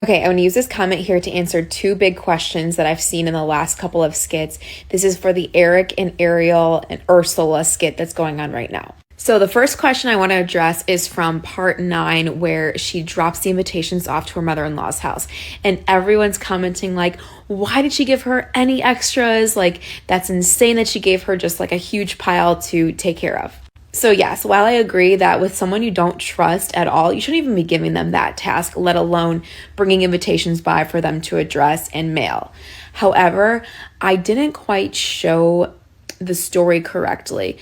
Okay, I'm going to use this comment here to answer two big questions that I've seen in the last couple of skits. This is for the Eric and Ariel and Ursula skit that's going on right now. So the first question I want to address is from part 9, where she drops the invitations off to her mother-in-law's house. And everyone's commenting like, why did she give her any extras? Like, that's insane that she gave her just like a huge pile to take care of. So yes, while I agree that with someone you don't trust at all, you shouldn't even be giving them that task, let alone bringing invitations by for them to address and mail. However, I didn't quite show the story correctly.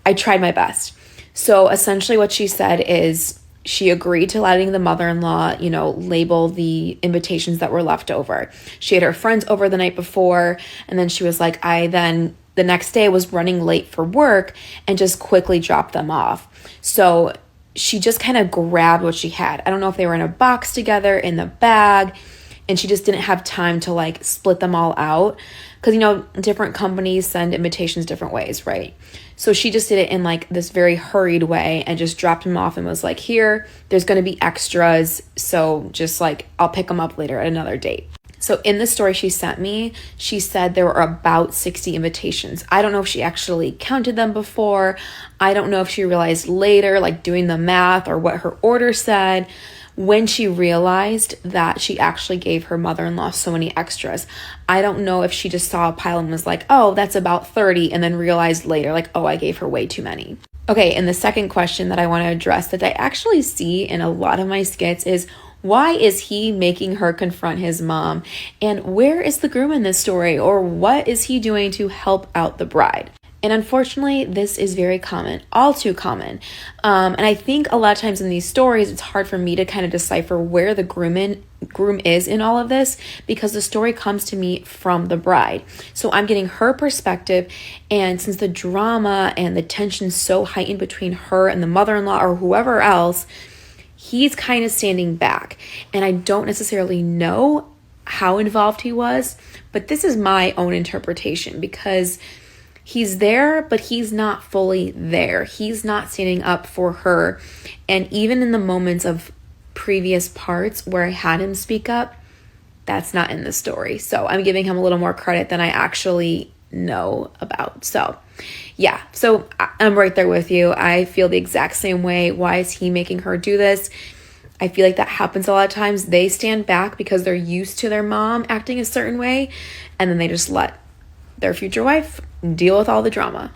I tried my best. So essentially what she said is she agreed to letting the mother-in-law, label the invitations that were left over. She had her friends over the night before, and then she was like, the next day was running late for work and just quickly dropped them off. So she just kind of grabbed what she had. I don't know if they were in a box together, in the bag, and she just didn't have time to like split them all out. Because, different companies send invitations different ways, right? So she just did it in like this very hurried way and just dropped them off and was like, here, there's going to be extras. So just like, I'll pick them up later at another date. So in the story she sent me, she said there were about 60 invitations. I don't know if she actually counted them before. I don't know if she realized later, like doing the math or what her order said, when she realized that she actually gave her mother-in-law so many extras. I don't know if she just saw a pile and was like, oh, that's about 30, and then realized later, like, oh, I gave her way too many. Okay, and the second question that I want to address that I actually see in a lot of my skits is, why is he making her confront his mom? And where is the groom in this story? Or what is he doing to help out the bride? And unfortunately, this is very common, all too common. And I think a lot of times in these stories, it's hard for me to kind of decipher where the groom is in all of this, because the story comes to me from the bride. So I'm getting her perspective. And since the drama and the tension so heightened between her and the mother-in-law or whoever else, he's kind of standing back. And I don't necessarily know how involved he was, but this is my own interpretation, because he's there, but he's not fully there. He's not standing up for her. And even in the moments of previous parts where I had him speak up, that's not in the story. So I'm giving him a little more credit than I actually know about. So yeah, so I'm right there with you. I feel the exact same way. Why is he making her do this? I feel like that happens a lot of times. They stand back because they're used to their mom acting a certain way, and then they just let their future wife deal with all the drama.